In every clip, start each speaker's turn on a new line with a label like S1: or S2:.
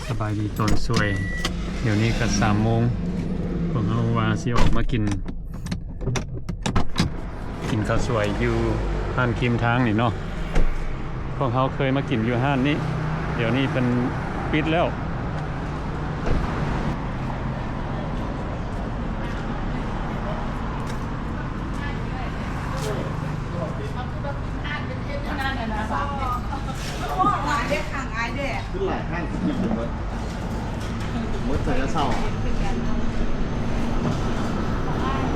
S1: สบายดีตอนสวยเดี๋ยวนี้ก็3 โมงพวกเราว่าสิออกมากินข้าวสวยอยู่ห้านคิมทางนี่เนาะพวกเขาเคยมากินอยู่ห้านนี้เดี๋ยวนี้เป็นปิดแล้ว
S2: ขึ้นหลายห้างกินถึงมืดเธอจะเศร้า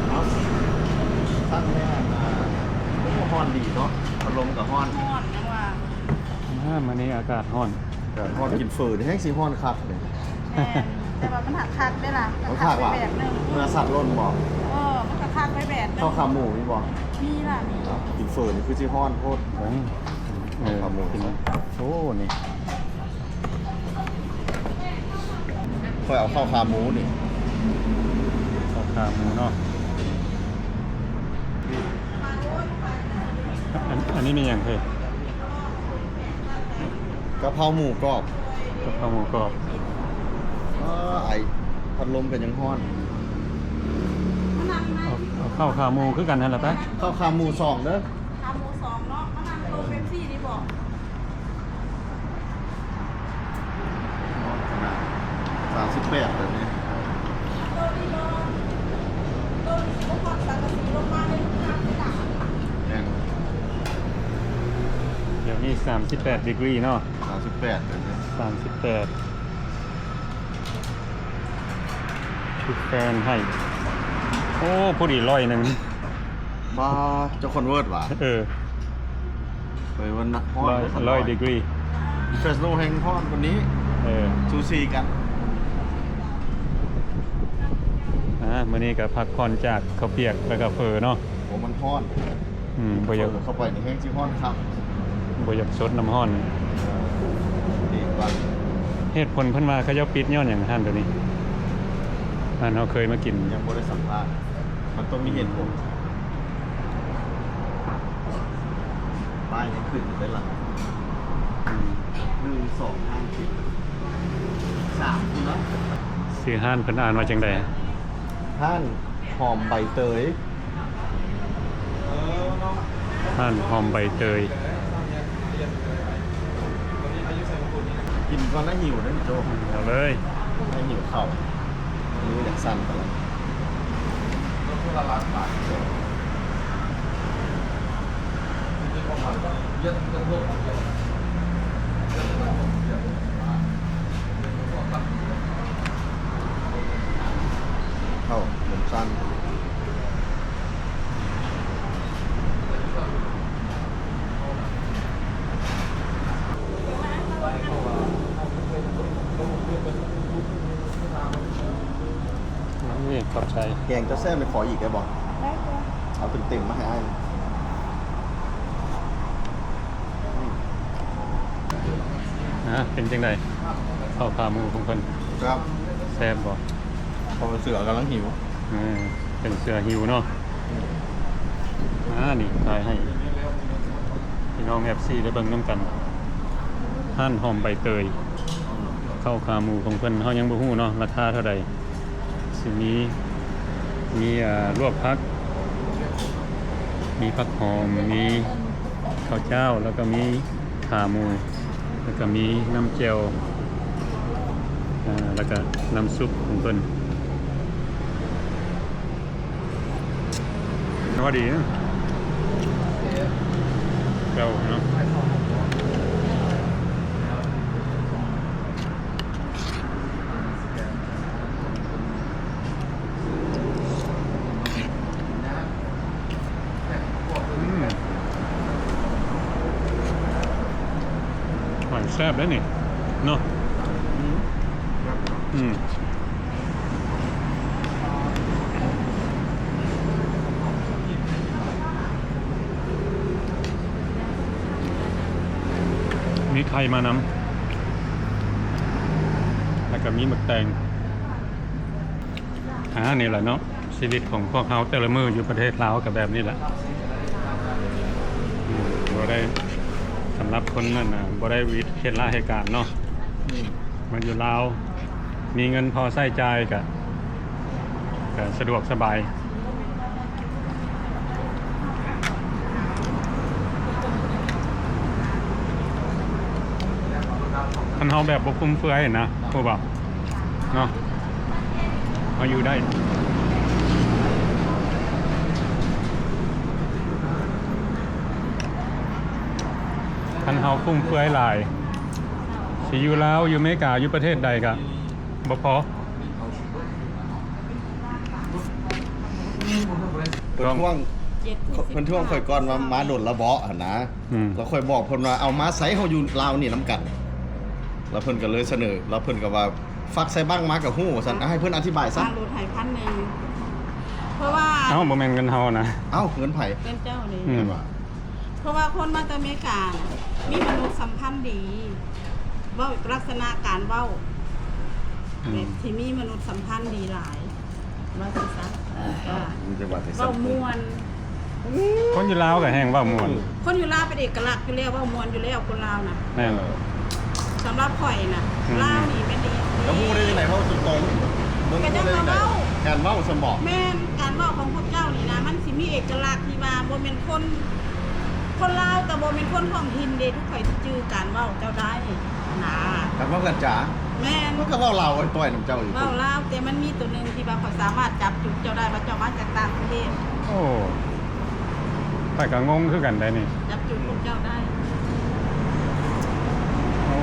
S2: เอาตั้งแม่มาฮอนดีเนาะพัดลมกับฮอน
S1: มันนี้อากาศร้อน
S2: ฮอนกินฝืนแห้งสีฮอนคักเลย
S3: แต่ว่ามันหักคักได้ล่ะ
S2: มันคักว่ะเนื้อสัตว์ร่นบอก
S3: มันก็คักไปแบบนึง
S2: ข้าวขาหมูมีบอก
S3: มีล่ะมี
S2: กินฝืนนี่คือสีฮอนโคตรขาหมูกิน
S1: โอ้นี่
S2: ค่อยเอาข้าวขาหมูนี่
S1: ข้าวขาหมูเนาะอันนี้มีอย่างเคย
S2: กะเพราหมูกรอบ
S1: กะเพราหมูกรอบ
S2: ไอพัดลมกันยังฮ้อน
S1: เอาข้าวขาหมูคือกันนั่นแหละปะ
S2: ข้าวขาหมู2เด้อ
S3: ขาหมู2เนาะมะนาวโลเป๊ปซี่นี่บอก
S2: 38แบบนี้
S1: เดี๋ยวนี้38 ดีกรีเนาะ
S2: 38แบบนี้
S1: 38ชุดแฟนให้โอ้พอดี100
S2: บ้าเจ้าคอนเวิร์ตว่ะไปวันนะฮ้อน
S1: 100 ดีกรี
S2: เฟสโนแห่งฮ้อนวันนี้ซูซีกัน
S1: มื้อนี้ก็พักผ่อนจากข้าวเปียกแล้วก็เฟอเนาะ
S2: โอ้มันฮ้อน
S1: บ่อยาก
S2: เข้าไปในแห้งสิฮ้อนครับ
S1: บ่อยากสดน้ำฮ้อน
S2: ดีกว่า
S1: เหตุผลเพิ่นว่าเขาเจ้าปิดย้อนหยังหั่นตัวนี้เราเคยมากิน
S2: ยังบ่ได้สัมภาษณ์มันต้องมีเหตุผลป้ายนี้ขึ้นอยู่ได้ล่ะ1 2 5 3คุณเนาะ
S1: ชื่อห้านเพิ่นอ่านว่าจังได๋
S2: ห้านหอมใบเตย
S1: ห้านหอมใบเตย
S2: กินก่อนแล้วหิวนะพี่โจ
S1: เอาเลย
S2: ให้หิวข้าวนี่อยากสั่นไปเลยเข้าผมสั้น
S1: นี่ขอบใจ
S2: แกงเจ้าแซ่บไปขออีกได้บ่
S3: ได้จ้ะ
S2: เอาเต็มๆมาให้
S1: เป็นจังไดข้าวขาหมูของเพิ่น
S2: ครับ
S1: แซ่บบ่
S2: พอเสือกำลังหิว
S1: เป็นเสือหิวเนาะนี่ขายให้พี่น้อง FC ได้เบิ่งน้ำกันห้านหอมใบเตยข้าวขาหมูของเพิ่นเฮายังบ่ฮู้เนาะราคาเท่าใดสิมีลวกผักมีผักหอมมีข้าวเจ้าแล้วก็มีขาหมูแล้วก็มีน้ำเจียวแล้วก็น้ำซุปของเพิ่นว่าดีนะเจ้าเนาะแซ่บแล้วนี่เนาะมีไข่มานำแล้วก็มีหมึกแตงนี่แหละเนาะชีวิตของพวกเขาแต่ละมืออยู่ประเทศลาวกับแบบนี้แหละบ่ได้ สำหรับคนนั่นนะบ่ได้วิทย์เคล็ดลับเหตุการณ์เนาะ มาอยู่ลาวมีเงินพอใช้จ่ายก็สะดวกสบายคันเฮาแบบบ่ฟุ่มเฟือยนะพวกแบบเนาะมาอยู่ได้คันเฮาฟุ่มเฟือยหลายสิอยู่ลาวอยู่อเมริกาอยู่ประเทศใดก็บ่พอ
S2: เพิ่นท่วง
S3: 70
S2: เพิ่นท่วงข่อยก่อนว่ามาโดนระเบาะหั่นนะ แล้วค่อยบอกเพิ่นว่าเอามาใส่เฮาอยู่ลาวนี่นํกัน แล้วเพิ่นก็เลยเสนอ แล้วเพิ่นก็ว่าฟักใส่บ้างมากับฮู้ซั่นให้เพิ่นอธิบายซะ
S3: ทางรถไถ1,000เพราะว่า
S1: เอ้าบ่แม่นเงินเฮานะ
S2: เอ้าเงินไผ
S3: เป็นเจ้านี่
S1: อืม
S2: ว่า
S3: เพราะว่าคนมาจากอเมริกาน่ะมีมนุษยสัมพันธ์ดีเว้าลักษณะการเว้า แบบที่มีมนุษยสัมพันธ์ดีหลายว่าสิซะ
S2: มีจังหวัดที่
S3: เว้า
S2: สำ
S3: ม่วน
S1: คนอยู่ลาวก็แห้งเว้าม่วน
S3: คนอยู่ลาวเป็นเอกลักษณ์อยู่แล้วเว้าม่วนอยู่แล้วคนลาวน่ะ
S1: แน่น
S3: สำหรับข่อยน่ะ
S1: อืม
S3: ลาวนี่เป็นดี
S2: แล้วฮู้ได้จังได๋เฮาสุดตรงเบิ่ง
S3: ก็จัง
S2: ได้จังได๋
S3: เว้า
S2: การเว้าสมอง
S3: แม่นการเว้าของพวกเจ้านี่นะมันสิมีเอกลักษณ์ที่ว่าบ่แม่นคนลาวแต่บ่แม่นคนท้องถิ่นเด้ทุกข่อยสิจื้อการเว้าเจ้าได้นะ
S2: การเว้ากันจ๋า
S3: แม่น
S2: มันก็เว้าลาวไอ้ต้อยน้ำเจ้าอยู่
S3: เว้าลาวแต่มันมีตัวหนึงที่ว่าเขาสามารถจับจุดเจ้าได้ว่าเจ้ามาจากต่างประเทศ
S1: โอ้ไปก็งงคือกันได้นี่
S3: จับจุดพวกเจ้าได้
S1: โอ้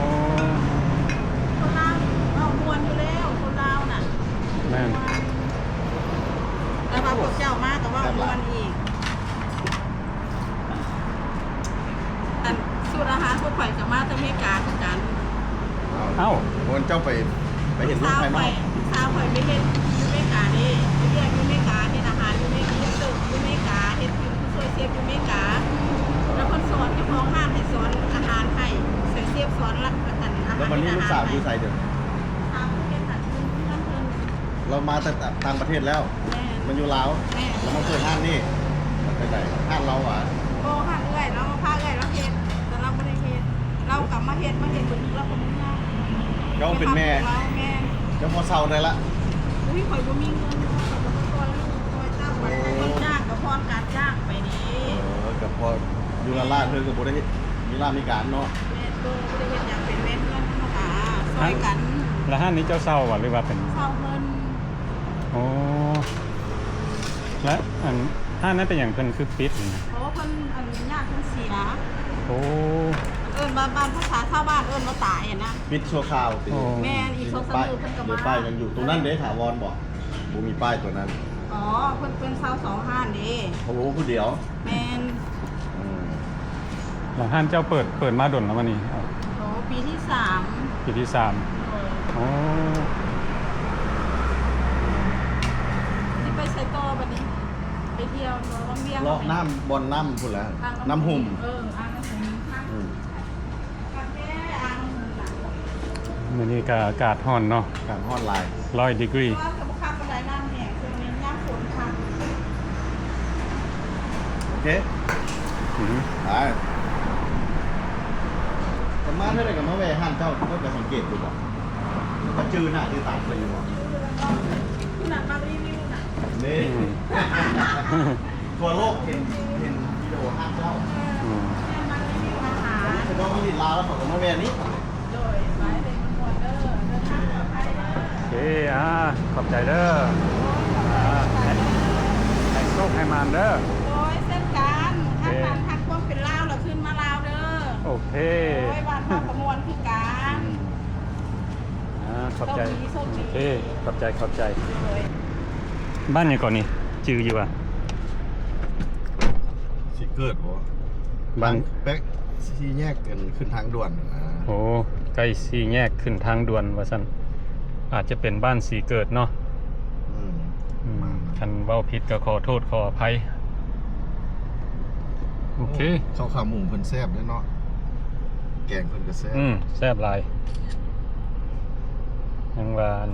S3: คนลาวเว้ามวนอยู่แล้วคนลาวน่ะ
S1: แม่น
S3: แล้วว่าพวกเจ้ามาก็เว้ามวนอีกอันสูตรอาหารพวกข่อยก็มาจากอเมริกาคือกัน
S1: เอ้า
S2: คนเจ้าไปเห็นรูปภายนอก
S3: สาวข่อยไปเฮ็ดอยู่อเมริกาเด้ไปเรียนอยู่อเมริกาเฮ็ดอาหารอยู่อเมริกาเฮ็ดตึกอยู่อเมริกาเฮ็ดอยู่ผู้ช่วยเชฟอยู่อเมริกาแล้วเพิ่นสอนเจ้าของห้างให้สอนอาหารให้ใส่เชฟสอนละอันอาหาร
S2: แล้ววันนี้ลูกสาวอยู่ไสเด้อ
S3: สาวเฮ็ดตัดเพิ่นเพิ่น
S2: เรามาแต่ต่างประเทศแล้ว
S3: แม่
S2: มันอยู่ลาว
S3: แม่
S2: แล้วมาเปิดห้างนี่มันไปไหนห้างเราอ่ะ
S3: โบห้างเอื้อยแล้วมาพาเอื้อยแล้วเฮ็ดแต่เราบ่ได้เฮ็ดเรากลับมาเฮ็ดมื้อเราก็มื้อ
S2: เจ้าเป็นแม่
S3: เราแม่
S2: เจ้าพอเศร้าได้ละ
S3: อุ้ยข่อยบ่มีเงินข่อยก็บ่ซอยลูกซอยเต้าไปให้จ้างก็พรการจ้างไปนี่
S2: กับพออยู่ลาลาเธอกับบุได้มีลามีการเนาะ
S3: แม่โตบ่ได้เฮ็ดหยังเป็นแม่เงินธรรมดาซอยกัน
S1: แล้วห้านนี้เจ้าเศร้าบ่หรือว่าเป็น
S3: เศร้าเพิ่น
S1: โอ้และอันห้านนั้นเป็นอย่างเพิ่นคือปิดนี่นะ
S3: เพราะว่าเพิ่นอันญาติเพิ่นเสีย
S1: โอ้
S3: เอิ้นบ้านภาษาชาวบ้านเอิ้นว่าตายอะนะ
S2: ปิดชั่วคราวสิ
S3: แม่นอีก2-3มื้อเพิ่นก็
S2: เดี๋ยว
S3: มา
S2: ป้ายยังอยู่ตรงนั้นเด้ถาวรบอกบูมีป้ายตัวนั้น
S3: อ๋อเพิ่นเป็น22ห้านเด้
S2: โอ้โหผู้เดียว
S3: แม่น
S2: อืม
S1: แล้วห้านเจ้าเปิดมาดนแล้ววันนี้เอา
S3: โอ้ปีที่3
S1: ปีที่สามโอ้
S3: ที่ไปไสต่อบัดนี้ไปเที่ยวโรงเรียน
S2: เลาะน้ำบอลน้ำพุ่นแล้ว
S3: ทาง
S2: น้ำหุ่ม
S3: อ่างน้ำหุ่มทาง
S2: อืม
S3: กาแฟอ่างน้ำหุ่มน่ะ
S1: มื้อนี้ก็อากาศร้อนเนาะ
S2: การฮอดไลน์
S1: 100 ดีกรี
S3: เพราะว่ากับข้าวกระไดน้ำแห้งช่วงนี้ย่างฝนค่ะ
S2: โอเค
S1: อืม
S2: ไปแต่มาเท่าไหร่กับมาแวะห้างเจ้าก็จะสังเกตดูบอกก็จือหน้าจือตาไปอยู่บอก
S3: คุณนักมารีวิวน่ะ
S2: นี่ ทั่วโลกเห็นวิดีโอห้างเจ้า
S1: อืม
S3: แม่มารีวิวอาหาร
S2: ฉันก็มีลินลาแล้วผมก็มาแวะนี้
S3: โดยสายเป็นมวลเด้อเดินทางปลอดภัยเด้อ
S1: โอเคขอบใจเด้อให้โชคให้มานเด้อ
S3: โดยเส้นกันทักมันทักความเป็นลาวแล้วขึ้นมาลาวเด้อ
S1: โอเค
S3: โดยบ้านพ่อขมวลคือกัน
S1: ขอบใจ
S3: โชคดี
S1: โอเคขอบใจ
S3: โดย
S1: บ้านยังก่อนนี่จืออยู่อ่ะ
S2: สิเกิดบ่
S1: บ้าน
S2: แป๊กที่แยกกันขึ้นทางด่วน
S1: โอ้ใกล้สี่แยกขึ้นทางด่วนว่าซั่นอาจจะเป็นบ้านสีเกิดเนาะ
S2: อืม
S1: คันเว้าผิดก็ขอโทษขออภัยโอเค
S2: ข้าวขาหมูเพิ่นแซ่บด้วยเนาะแกงเพิ่นก็แซ่บ
S1: แซ่บหลายยังว่าอัน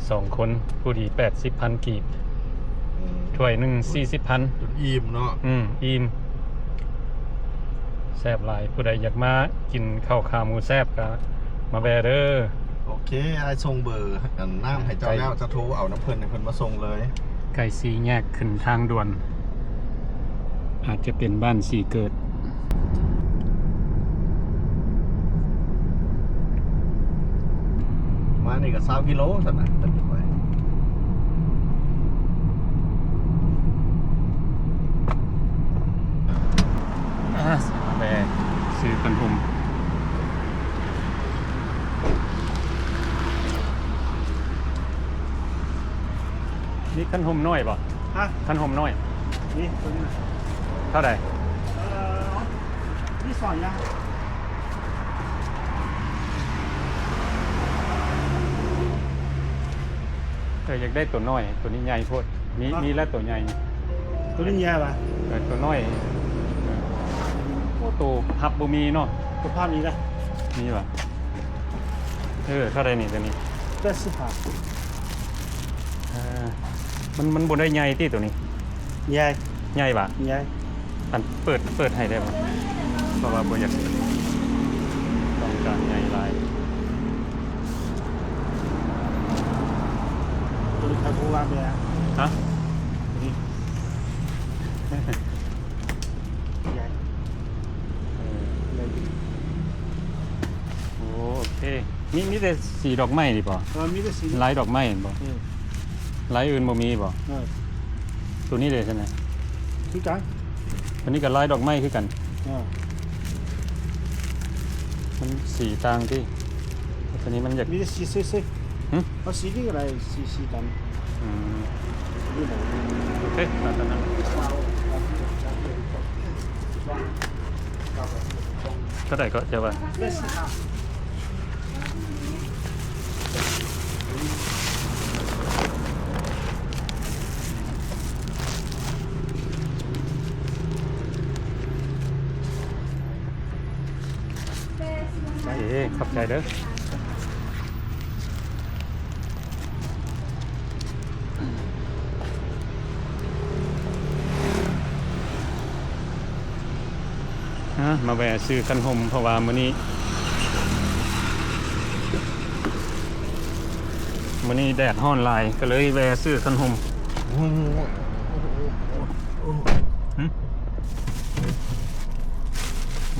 S1: สองคนผู้ดี80,000 กีบถ้วยหนึ่ง40,000
S2: จนอิ่มเนาะ
S1: อิ่มแซ่บหลายผู้ใดอยากมากินข้าวขาหมูแซ่บก็ มาแวะเด้อ
S2: โอเคไอ้ส่งเบอร์อันน้ำให้เจ้าแล้วจะโทรเอาน้ำเพิ่นให้เพิ่นมาส่งเลย
S1: ไก่สีแยกขึ้นทางด่วน อาจจะเป็นบ้านสีเกิด
S2: มานี่ก็20 กิโลสั่นน่ะตัดไป
S1: มาแวะซื้อขนมนี่ขนมน้อยป่ะ
S4: ฮะ
S1: ขนมน้อย
S4: นี่ตัวนี้นะ
S1: เท่าไหร่
S4: นี่สอนยัง
S1: อยากได้ตัวน้อย ตัวนี้ใหญ่โพดมีแล้วตัวใหญ่
S4: ตัวนี้แย่ป่ะ
S1: ตัวน้อยโอ้ตัวพับบ่มีเนาะ
S4: ตัวภาพนี้นะ
S1: มีป่ะเท่าไหร่นี่ตัวนี้
S4: 85
S1: มันบนได้ใหญ่ที่ตัวนี้
S4: แย่
S1: ใหญ่ป่ะ
S4: แย่
S1: อันเปิดให้ได้ป่ะเพราะว่าบ่อยากต้องการใหญ่หลาย
S4: ตัวนี้ใครพูดว่าเนี่ย
S1: ฮะ
S4: ตัวนี้แย่แย่ดี
S1: โอเคมีแต่สีดอกไม้ดิป่ะ
S4: มีแต่สี
S1: ลายดอกไม้เห็นป่ะลายอื่นบ่มีป่ะตัวนี้เลยใช่ไหม
S4: คือกัน
S1: ตัวนี้กับลายดอกไม้คือกัน มันสีต่างที่ตัวนี้มันอยาก
S4: มีแต่สีสี
S1: หึ
S4: เอาสีนี่อะไรสีกัน
S1: อืม
S4: นี่ไหน
S1: โอเคตามนั้นก็ได้ก็จะว่า ขอบใจเด้อมาแวะซื้อขนมเพราะว่ามื้อนี้แดดร้อนหลายก็เลยแวะซื้อขนม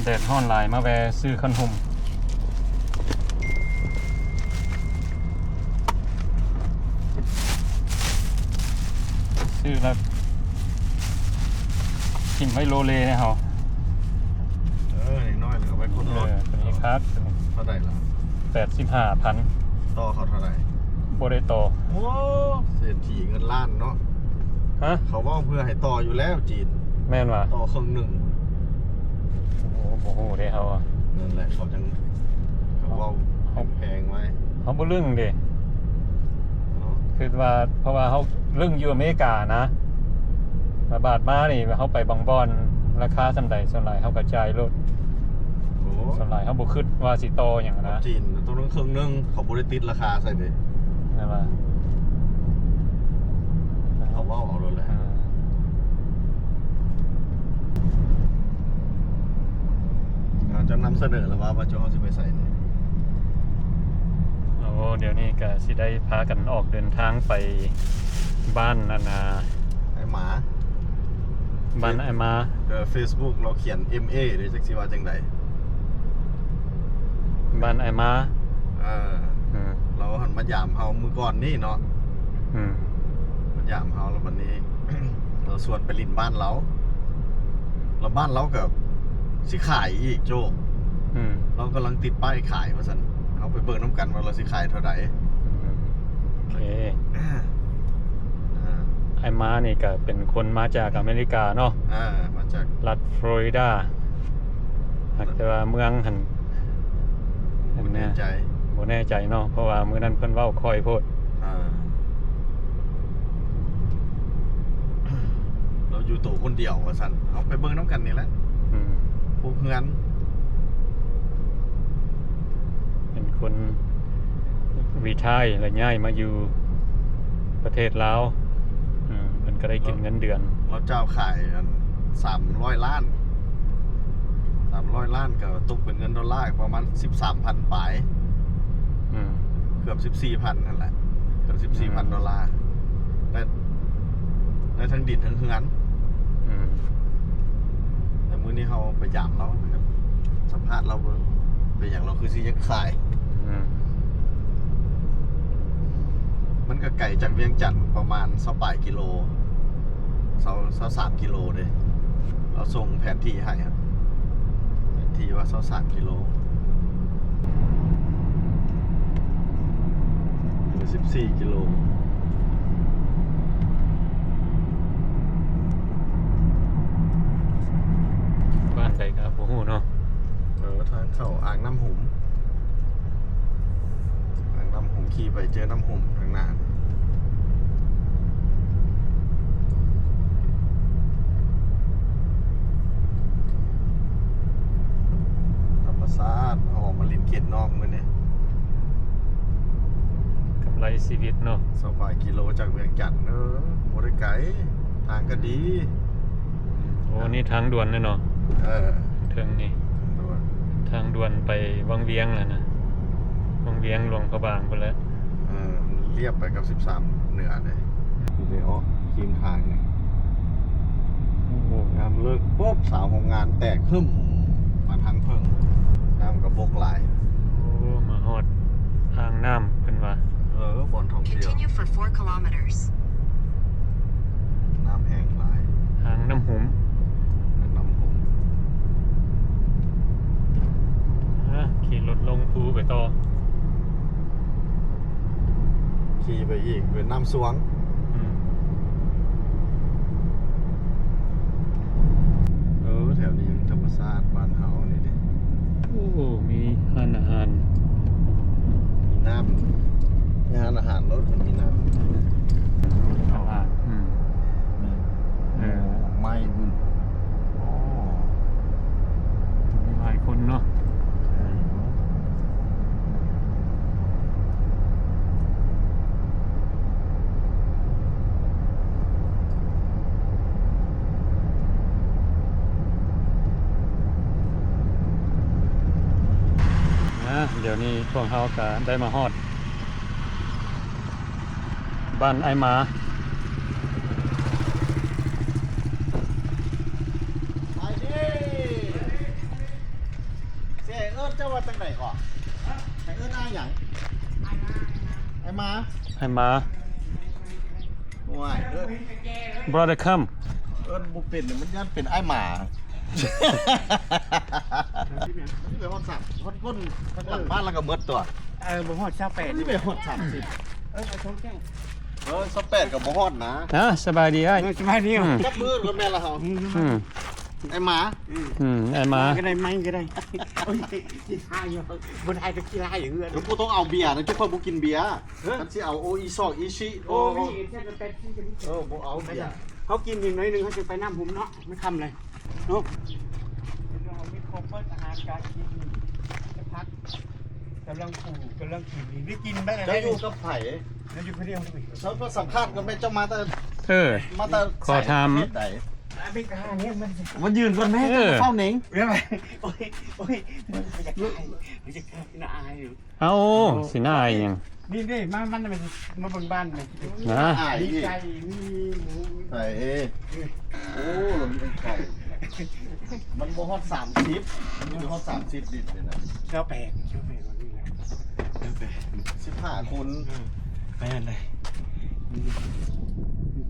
S1: แดดร้อนหลายมาแวะซื้อขนมซื้อแล้วกินไว้โลเลเนี่ยเหรอ
S2: น้อยเหลือไว้คนรถ
S1: ตัวนี้ครับ
S2: เท่าไหร่ล่ะ
S1: 85,000
S2: ต่อเขาเท่าไหร่
S1: โบได้โต
S2: โอ้เศรษฐีเงินล้านเนาะ
S1: ฮะ
S2: เขาว่าเพื่อให้ต่ออยู่แล้วจีน
S1: แม่นว่ะ
S2: ต่อครึ่งหนึ่ง
S1: โอ้โหได้เขาอ่ะ
S2: นั่นแหละเขาจังเขาว่าแพงไว้
S1: เขาบ่ลึงเด้
S2: เนาะ
S1: คือว่าเพราะว่าเขาลึงอยู่อเมริกานะมาบาทมานี่เขาไปบางบอนราคาสำใดส่วนหลายเขากระจายรถ
S2: โอ้
S1: ส่วนหลายเขาบ่คิดว่าสิโตอย่างนะ
S2: จีนตัวนึงครึ่งหนึงเขาบริติดราคาใส่เลย
S1: ใช่ป่ะ
S2: เขาว่าเอาเลยแหละ จะนำเสนอแล้วว่าจะเขาจะไปใส่เนี่ย
S1: โอ้เดี๋ยวนี้ก็สิได้พากันออกเดินทางไปบ้านนานา
S2: ไอ้หมา
S1: บ้านไอ้มา
S2: Facebook เราเขียน MA เดี๋ยวจักสิว่าจังได
S1: บ้านไอ้มา อืม
S2: เราหันมายามเฮามือก่อนนี่เนาะ
S1: อืม
S2: มายามเฮาแล้ววันนี้ เราส่วนไปลินบ้านเราแล้วบ้านเรากับสิขายอีกโจ
S1: อืม
S2: เรากำลังติดป้ายขายว่าซั่นเอาไปเบิ่งน้ำกันว่าเราสิขายเท่าใด
S1: โอเคไอ้มานี่ก็เป็นคนมาจากอเมริกาเนาะ
S2: มาจาก
S1: รัฐฟลอริดาแต่ว่าเมืองหัน
S2: บ่แน่ใจ
S1: บ่แน่ใจเนาะเพราะว่ามื้อนั้นเพิ่นเว้าคอยโพด
S2: เราอยู่ตัวคนเดียวว่าซั่นเอาไปเบิ่งน้ำกันนี่แหละ
S1: อืม
S2: พวกเฮือน
S1: เป็นคนรีไทร์และย้ายมาอยู่ประเทศลาวเพิ่นก็ได้กินเงินเดือน
S2: เราเจ้าขาย300 ล้าน300 ล้านก็ตกเป็นเงินดอลลาร์ประมาณ 13,000 ปลาย กือบ 14,000 นั่นแหละเกือบ 14,000 ดอลลาร์ได้ทั้งดินทั้งเฮือนแต่มื้อนี้เขาไปยามเรานะครับสัมภาษณ์เราเป็นอย่างเราคือสิยังขายมันก็ไก่จากเวียงจันทร์ประมาณ20กิโล23กิโลเด้เราส่งแผนที่ให้ครับแผนที่ว่า23กิโล14กิโล
S1: บ้านใดครับโอ้โหเนาะ
S2: ทางเข้าอ่างน้ำหุ่มขี่ไปเจอน้ำหุ่มทางหน้าธรรมศาสตร์ออกมาลินเกตนอกมือเนี่ย
S1: กำไรชีวิตเนาะ
S2: 20กิโลจากเวียงจันทน์โมได้ไกลทางก็ดี
S1: โอ้นี่ทางด่วนเลยเนาะ
S2: เ
S1: ทิงนี่ทางด่วนไปวังเวียงแล้วนะวังเวียงหลวงพระบางไปแล้ว
S2: เรียบไปกับ13เหนือเลยเดี๋ยวทีมทางเนี่ยงานเลิกปุ๊บสาวของงานแตกขึ้นมาทางเพิ่งน้ำกระบกหลาย
S1: โอ้มาฮอดทางน้ำเป็นว่า
S2: บนท่องเที่ยว
S5: Continue for 4 kilometers
S2: น้ำแห้งหลาย
S1: ทางน้ำหุมขี่รถลงภูไปต่อ
S2: ขี่ไปอีกเป็นน้ำสวงแถวนี้ธรรมชาติบ้านเฮานี่ดิ
S1: โอ้มีร้านอาหาร
S2: มีน้ำมีร้านอาหารรถมันมีน้ำ
S1: ตลาด
S2: ไม่บุญ
S1: มีหลายคนเนาะเดี๋ยวนี้พวกเขาก็ได้มาฮอดบ้านไอหมา
S2: ไปดิเสียเอิ้นเจ้าว่าจังไหนก่อนไอเอิ้นอ้ายหยังไอหมาว้าย
S1: brother come
S2: เอิ้นบุเป็นมันยันเป็นไอหมานี่เป็นฮอดสับฮอดก้นข้างหลังบ้านแล้วก็เมดตัว
S4: บ่ฮอด28
S2: นี่เป็นฮอด30
S4: เอาชงแก้ง
S2: 28กับบ่ฮอดนะ
S1: สบายดีอ้าย
S4: สบายดี
S2: จับมือรถแม่ละเฮาไอ้หมา
S1: ไอ้หมา
S4: ก็ได้ไม่ก็ได้โอ้ยสิทายอยู่บ่ได้ก็ขี้ลายอยู่เฮือน
S2: กูต้องเอาเบียร์นะจุ๊บเพิ่นบ่กินเบียร์มันสิเอาโออีซอกอีชิ
S4: โอ้มีแค่เป็ด
S2: บ่เอาเบียร์
S4: เขากินอีกหน่อยนึงเขาจะไปน้ำหุ่มเนาะไม่ค่ำเลยเนาะมีครบเปิดอาหารการกินจะพักกำลังปลูกกำลังกินได้กินบ้าง
S2: จะอยู่กับไผ่
S4: แล้วอยู่คนเดียวนี่
S2: เขาก็สัมภาษณ์กันไปเจ้ามาแต่
S1: ขอทำ
S2: มันยืนคนแม่เข้าเหน่ง
S4: เรื่องอะไรโอ้ยมันจะน่าอายอยู่
S1: เอาสิน่าอายยัง
S4: นี่มันเป็นมาบนบ้านเลย
S1: นะ
S4: ดีใจมีหมู
S2: ไก่โอ้เรามีไก่มันบ่ฮอด30มันบ่ฮอด30ดิเลยนะ
S4: เจ้าแปลกวันนี้เลย
S2: 15คน
S4: ไปอะไร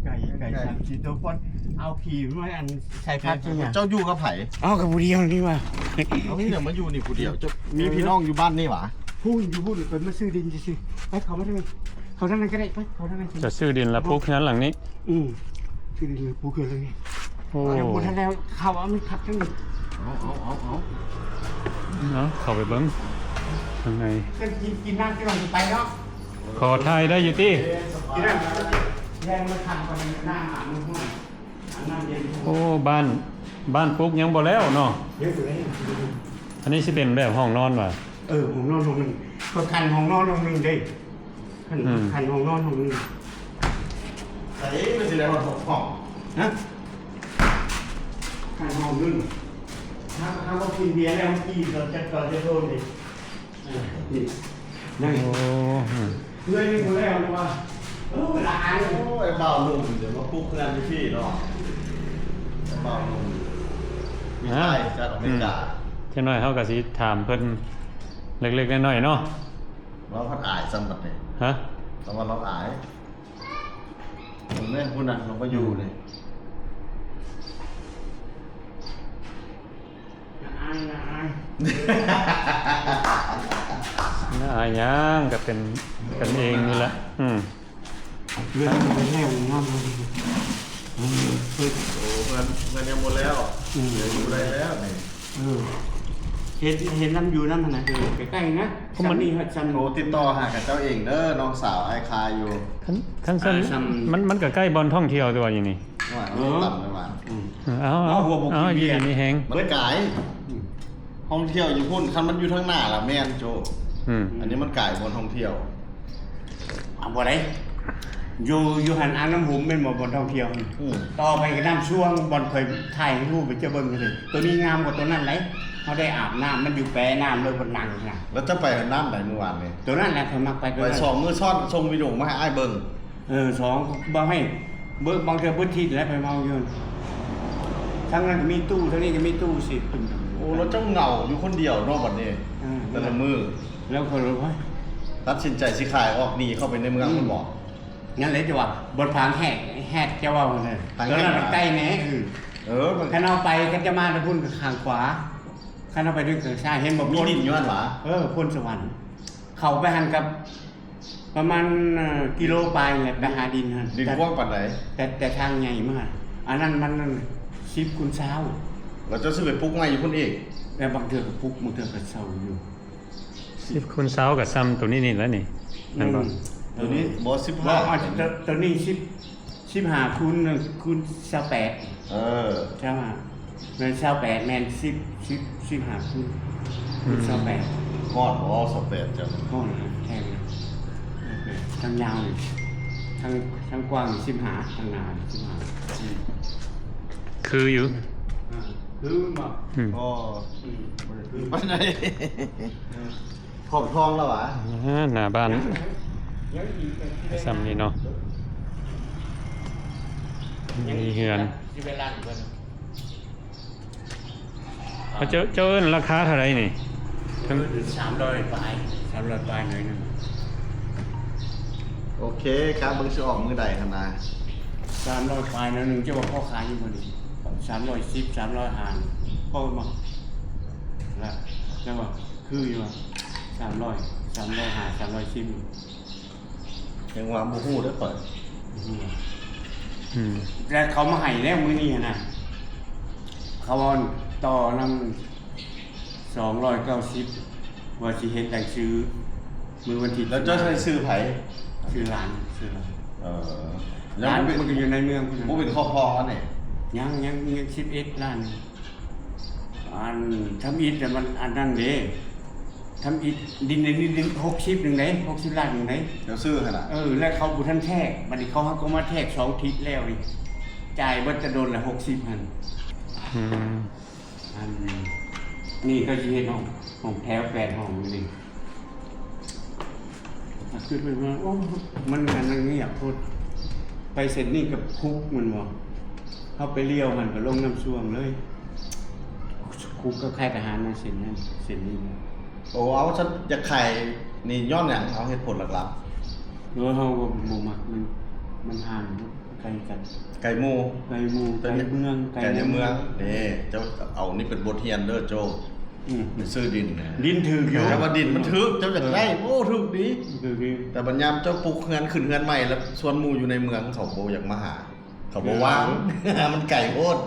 S4: ไก่30ตัวคนเอาขี่มาอันใส่พัดจริงอ่ะ
S2: เจ้าอยู่กับไผ่
S4: กับผู้เดียวนี่ว่ะ
S2: เอาพี่เดี๋ยวมาอยู่นี่ผู้เดียวจะมีพี่น้องอยู่บ้านนี่หว่า
S4: พูดเป็นมาซื้อดินจะซื้อไปเขาไม่ได้เขาทำอะไรก็ได้ไปเขาทำอะไร
S1: จะซื้อดินแล้วปลูกนั้นหลังนี้
S4: ซื้อดินปลูกเกินเลยโอ้หมดแล้วเขาเอาไม่ทับทั้งหมด
S1: เนาะเข้าไปเบิ้งข้างใน
S4: กินน้ำที่เราจะไปเนาะ
S1: ขอทายได้อยู่ที่
S4: กินน้ำแรงมาทำกันหน้าหามือห้องน้ำเย็น
S1: โอ้บ้านปลูกยังบ่แล้วเนาะ
S4: เยอะเลย
S1: อันนี้สิเป็นแบบห้องนอนว่ะ
S4: ห้องนอนห้องนึงก็คันห้องนอนห้องนึงได้คันห้องนอนห้องนึง
S2: ไอ้ไม่ใช่แล้วห้อง
S4: นะคันห้องนึงถ้าเรากินเบียร์แล้วกินเราจะโดนดินี่นั่ง เพื่อนนี่คนแรกเลยว่าละอัน
S2: โอ้ไอ้บ่าวหนุ่มเดี๋ยวมาปลุกเพื่อนพี่เนาะไอ้บ่าวหนุ่มมีไทยจากอเมริกา
S1: เช่นน้อยเขาก็สิถามเพิ่นเล็กๆน้อยๆเนาะ
S2: เราพัดอายซ้ำแบบนี้
S1: ฮะ
S2: เราว่าเราอายผมเนี่ยคุณน่ะเราก็อยู่เลย
S1: น่าอายยังก็เป็นกันเองนี่แหละ
S4: เพื่อนคนแรกงามเลย
S2: โอ้เงินยังหมดแล้วเหลืออยู่ได้แล้วนี่
S4: เห็นน้ำอยู่นั่นนะใกล้ๆนะซันนี่ฮัตซัน
S2: โทรติดต่อหากับเจ้าเองเด้อน้องสาวไอคายอยู่
S1: คันซั่นมันก็ใกล้บ่อนท่องเที่ยวตัวอย่างนี้
S2: ว่าเราต่ำไปมา
S1: เอาอยู่ดีมีแฮง
S2: มันไกลท่องเที่ยวอยู่พุ่นคันมันอยู่ทั้งหน้าล่ะแม่นโจอันนี้มันไกลบนท่องเที่ยว
S4: เอาบ่ได้อยู่หันอ่างน้ำหุ่มเป็นบ่อนท่องเที่ยวต่อไปก็น้ำช่วงบ่อนเคยถ่ายรูปไปเจ้าเบิ่งกันเลยตัวนี้งามกว่าตัวนั้นไหนเขาได้อาบน้ำมันอยู่แปรน้ำเลยบนนังนะ
S2: แล้วจะไปน้ำไหนเมื่อวานนี่
S4: ตัวนั้นแหละเคยมักไป
S2: ไปสองมือซ่อนชงวิดีโอมาให้อ้ายเบิ่ง
S4: สองบ่ให้เบิ่งบางเทื่อเบิ่งทิศแล้วไปเมาอยู่ทั้งนั้นก็มีตู้ทั้งนี้ก็มีตู้สิ
S2: โอ้แล้วเจ้าเหงาอยู่คนเดียวนอกบัดนี้แต่ละมือ
S4: แล้วคนรู้ว่า
S2: ตัดสินใจสิขายออกหนีเข้าไปในเมืองมันบอก
S4: งั้นเลยจะว่าบนผางแหกจะว่าเลยแล้วนั่นใกล้แน่
S2: มัน
S4: คันเอาไปก็จะมาทางพุ่นกับข้างขวาคันเอาไปด้วยทางซ้ายเห็นบ่
S2: มีดินอยู่อันหวา
S4: พ้นสวรรค์เข้าไปหันกับประมาณกิโลปลายแหละไปหาดินหั่น
S2: ดินกว้างปานใด
S4: แต่ทางใหญ่มากอันนั้นมัน10 คูณ 20
S2: แล้วเจ้าสิไปปลุกไงอยู่พุ่นอีก
S4: แล้วบางเทื่อก็ปลุกบางเทื่อก็เซาอยู่
S1: 10คูณ20กับซ้ำตัวนี้นี่แล้วนี่นั่นบ่
S2: ตัวนี้บ่
S4: ว่า
S2: 15
S4: ตัวนี้15คูณ28ใช่ไหมแม่น28แม่น15คูณ28
S2: ฮอดบ่28จ้ะ
S4: ห้องแทงทางยาวนี่ทางกว้างนี่15ทางหนา15
S1: คืออยู่
S4: คือบ่
S2: ก็ปานใดขอบทองแล้วหวะ
S1: หน้าบ้านซ้ำนี่เนาะมีเฮือนเจ้าเอิ้นราคาเท่าไหร่นี่ทั้ง
S4: 300ปลายหน่อยนึง
S2: โอเคครับเบิ่งสิออกมื้อใดคั่นนะ
S4: 300ปลายหน่อยนึงจะว่าพ่อขายอยู่บ่นี่310 350พ่อมาแล้วจังว่าคืออยู่ว่า300 350 310
S2: ยังว่าบ่ฮู้เด้อเปิด
S4: แล้วเขามาให้แล้วมื้อนี้นะเขาเอาต่อนำ290ว่าสิเฮ็ดได้ซื้อมื้อวันที่
S2: แล้วเจ้าใช้ซื้อไผ
S4: ซื้อร้าน
S2: แล้ว
S4: ร้าน
S2: มัน
S4: มันก็อยู่ในเมืองพุ่น
S2: บ่เป็นครอบครองอันนี้
S4: ยัง11ล้านอันทำอิฐแต่มันอันนั้นเด้ทำอิฐดิน60นึงไหน60ล้านนึงไหน
S2: เดี๋ยวซื้อขนาด
S4: แล้วเขาบุทันแทกบัดนี้เขาก็มาแทก2ทิศแล้วนี่จ่ายเบิดจะโดนละ60,000อันนี่ก็สิเฮ็ดห้องแถว8ห้องนี่คือไปว่าโอ้มันกันอย่างเงี้ยพูดไปเสร็จนี่กับคุกมันบ่เข้าไปเลี้ยวมันก็ลงน้ำซ่วมเลยคุกก็ค่ายทหารนะเส้นนั้นเส้นนี้
S2: โอ้เอาฉันอยากไข่นี่ย้อนหยังเอาเหตุผลหลัก
S4: เฮาก็บ่มักมันห่างไกลกัน
S2: ๆไก่หมู
S4: ไกลหมู่ไกลเมือง
S2: ไก่ในเมืองนี่เจ้าเอานี่เป็นบทเรียนเด้อโจเป็นซื้อดินนะ
S4: ดินถืออยู่
S2: แต่ว่าดินมันทึกเจ้าอยากได้โอ้ทึกดี
S4: ถืออยู่
S2: แต่บัดยามเจ้าปลูกเฮือนขึ้นเฮือนใหม่แล้วชวนหมู่อยู่ในเมืองเขาบ่อยากมาหา เขาบ่ว่าง มันไก่โพด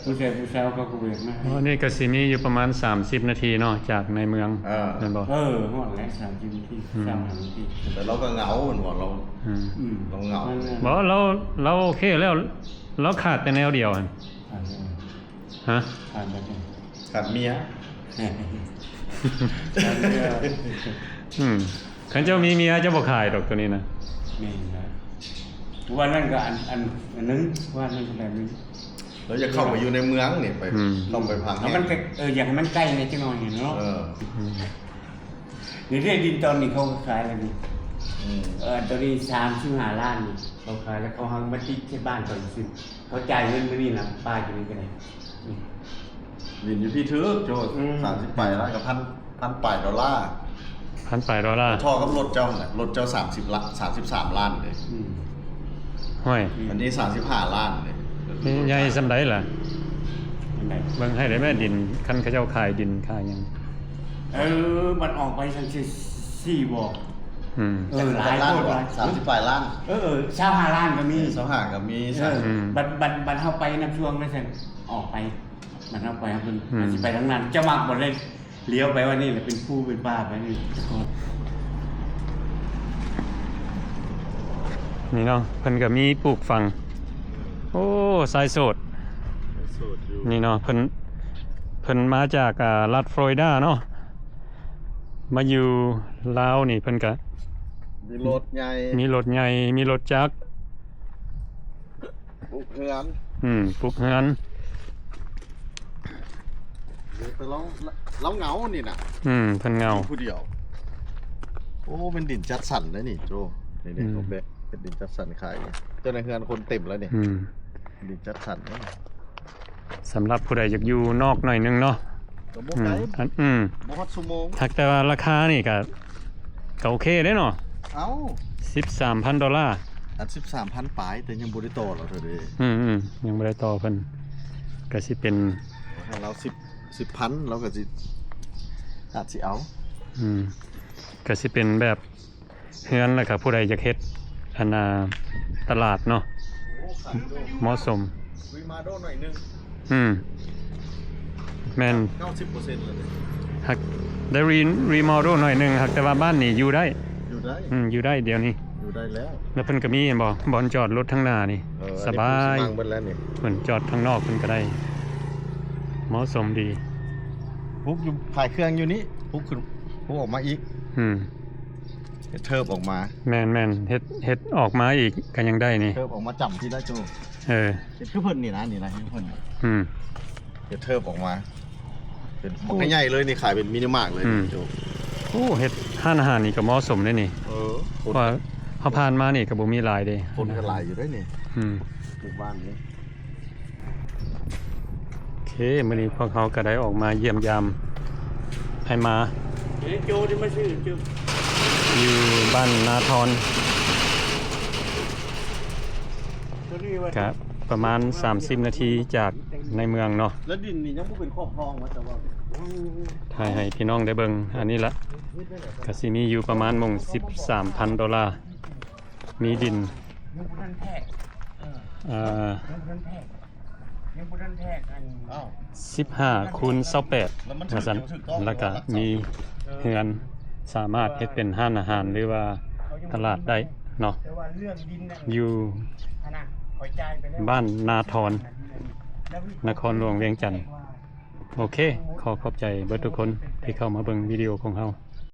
S4: ผู้ชายผู้สาวก็เวียนมา
S1: อ๋อนี่ก็สิมีอยู่ประมาณ30นาทีเนาะจากในเมืองนั่นบ่
S4: ฮอดแล้ว30นาที3นาที
S2: แต่เราก็เหงาเหมือนว่าเราเหงา
S1: บ่เราโอเคแล้วเราขาดแต่แนวเดียวหั่นฮะ
S4: ผ่านไปแล้ว
S2: ขาดเมีย
S1: คันเจ้ามีเมียเจ้าบ่ขายดอกตัวนี้นะ
S4: นี่นะวันนั้นก็อันนึงวันนั้นก็แบบนึง
S2: เราจะเข้าไปอยู่ในเมืองนี่ไปเข้าไปพัง
S4: แล้วมันก็อยากให้มันใกล้ในจังหน่อยเนาะนี่ได้ดินตอนนี้เขาขายอะไรนี่ ตัวนี้35 ล้านนี่เขาขายแล้วเขาหังมาติดที่บ้านก่อนซื้อเขาจ่ายเงินมื้อนี้นะป้าอยู่นี่ก็ได้นี่
S2: ดินอยู่พี่ถือโจทย์
S4: อืม
S2: 30ไปแล้วกับพันปลายดอลลาร์
S1: $1,000
S2: ท่อกับรถเจ้าน่ะรถเจ้า30 ล้าน33 ล้านเลย
S4: อืม
S1: ห้อย
S2: อันนี้35 ล้านเลย
S1: นี่ใหญ่ซำใดล่ะ
S4: อันไหน
S1: เบิ่งให้ได้แม่ดินคันเขาเจ้าขายดินขายหยัง
S4: มันออกไปทั้ง4บอก
S1: อืม
S4: หลาย
S2: ล้าน
S4: โคตร
S2: ก
S4: ห
S2: ว่า
S4: ลาย
S2: 30ปลายล้าน
S4: 25 ล้านก็มี
S2: เสาห่างกับมี
S4: เอ
S2: ใช่
S4: อบันเข้าไปน้ำช่วงไม่ใช่ออกไปมันเข้าไปครับมันสิไปทั้งนั้นจะมักหมดเลยเลี้ยวไปว่านี่แหละเป็นผู้เป็นบ้าไปนี่
S1: นี่เนาะเพิ่นก็มีปลูกฝัง โอ้สายโสด นี่เนาะเพิ่นมาจากรัฐฟลอริดาเนาะมาอยู่ลาวนี่เพิ่นก็
S2: มีรถใหญ่
S1: มีรถใหญ่มีรถจักร
S2: ปลูกเฮือน
S1: ปลูกเฮือน
S2: ไปร้องเหงานี่น่ะ
S1: เพิ่นเงา
S2: ผู้เดียว โอ้เป็นดินจัดสรรเลยนี่โจนี่ๆผมเป็นดินจัดสรรขายเจ้าในเฮือนคนเต็มแล้วนี่ ดินจัดสรรเนี่ย
S1: สำหรับผู้ใดอยากอยู่นอกหน่อยนึงเนาะ
S2: ก็บ่ไกล บ่ฮอดชั่วโมง
S1: ถักแต่ว่าราคานี่ก็โอเคเด้เนาะ
S2: เอ้า
S1: $13,000
S2: อัน13,000ปลายแต่ยังบ่ได้ต่อแล้วเธอเด้
S1: ยังบ่ได้ต่อเพิ่นก็สิเป็น
S2: ให้เรา10,000เราก็สิอาจสิเอา
S1: ก็สิเป็นแบบเฮือนแล้วก็ผู้ใดอยากเฮ็ดอันน่ะตลาดเนาะเหมาะสม
S2: วีมาโดหน่อยนึง
S1: แม่น
S2: 90%แล้วเด้
S1: หักได้รีโมเดลหน่อยหนึงหักแต่ว่าบ้านนี่อยู่ได้
S2: อยู่ได้
S1: อยู่ได้เดี๋ยวนี้
S2: อยู่ได้แล้ว
S1: แล้วเพิ่นก็มีเห็นบ่บ่อนจอดรถข้างหน้านี่ สบาย
S2: อันนี้ผมสิมั่งเบิดแล้วนี่
S1: เพิ่นจอดข้างนอกเพิ่นก็ได้เหมาะสมดี
S2: ปุ๊บอยู่ขายเครื่องอยู่นี่ปุ๊บขึ้นปุ๊บออกมาอีก เทิบออกมา
S1: แม่นเฮ็ดออกมาอีกก็ยังได้นี่
S2: เทิบออกมาจำที่ได้โจ
S1: เออ
S2: เฮ็ดคือเพิ่นนี่นะให้เพิ่น
S1: อืม
S2: เฮ็ดเทิบออกมา เป็นบักใหญ่ๆเลยนี่ขายเป็นมินิมาร์ทเลย
S1: อืม
S2: โจ
S1: โอ้เฮ็ดร้านอาหารนี่ก็เหมาะสมเด้นี่
S2: ค
S1: เพ
S2: น
S1: ราะว่าเฮาผ่านมานี่ก็บ่มีหลายเด้
S2: คนก็หลายอยู่ด้วยนี่
S1: อืม
S2: หมู่บ้านนี้
S1: โอเคมื้อนี้พวกเขาก็ได้ออกมาเยี่ยมยามให้มา
S4: โจที่มาซื้อโจ
S1: อยู่บ้านนาทร
S4: ตัวนี้ว่า
S1: ก็ประมาณ30นาทีจากในเมืองเนาะ
S2: แล้วดินนี่ยังบ่เป็นครอบครองว่าแต่ว่า
S1: ถ่ายให้พี่น้องได้เบิ่งอันนี้ละก็สิมีอยู่ประมาณหม่อง$13,000มีดิน
S4: ยังบ่ทันแทก
S1: อ่า
S4: ยังบ่ทันแทกอัน
S2: อ้าว
S1: 15คูณ28ว่าซั่นแล้วก็มีเฮือนสามารถเฮ็ดเป็นร้านอาหารหรือว่าตลาดได้เนาะ
S4: แต่ว่าเรื่องดินน่ะ
S1: อยู่
S4: อันน่ะขอจ่ายไปแล้ว
S1: บ้านนาทรนครหลวงเวียงจันทน์โอเค ขอบใจเบิดทุกคนที่เข้ามาเบิ่งวิดีโอของเฮา